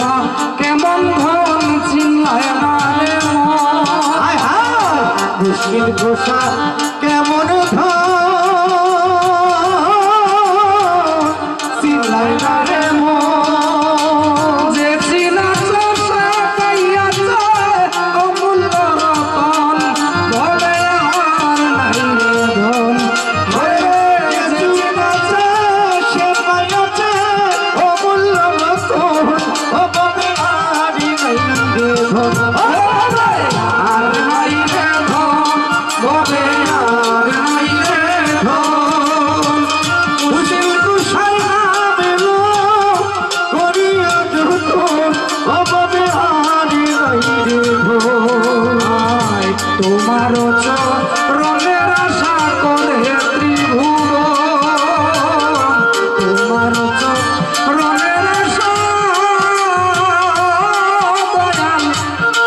ঘোষা কেমন ধন চিনলায় না রে মুশকিল ঘোষা কেমন ধন চিনলায় না রে যে চিনা চষা পাইয়াছে অমূল্য রতন বলে আর নাই রে ধন যে চিনাছে সে পাইয়াছে অমূল্য রতন বলে আর নাই রে ধন আর নাই রে ধন বলে আর নাই রে ধন মুশকিল কুশাই নামেল করিয়া যতন অভাবে আর নাই রে ধন তোমার চরণের আশা করে ত্রিভুবন তোমার চরণের আশা দয়াল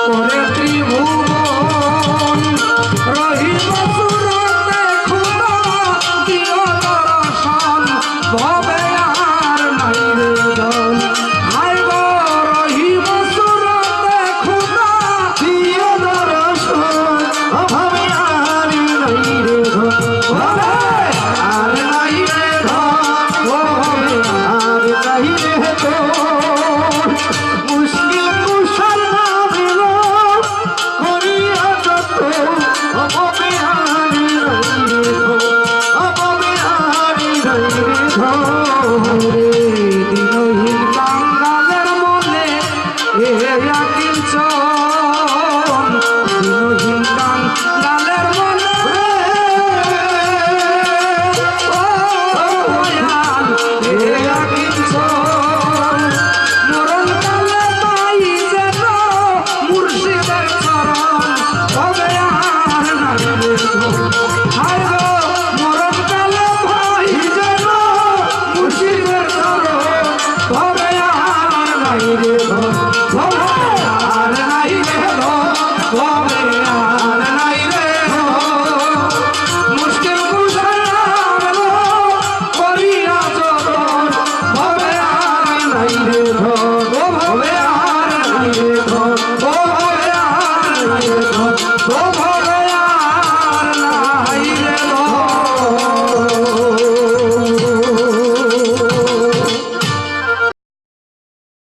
করে ত্রিভুবন রহিব সুরতে খুদা দিও দর্শন ভবে আর নাই রে ধন হাই গো রহিব সুরতে খুদা দিও দর্শন অভাবে আর নাই রে ধন আর নাই রে ধন আর নাই রে ধন মুশকিল কুশল নামেল করিয়া যতন অভাবে আর নাই রে ধন অভাবে আর নাই রে ধন দিনহীন কাঙ্গালের মনে এ আকিল চল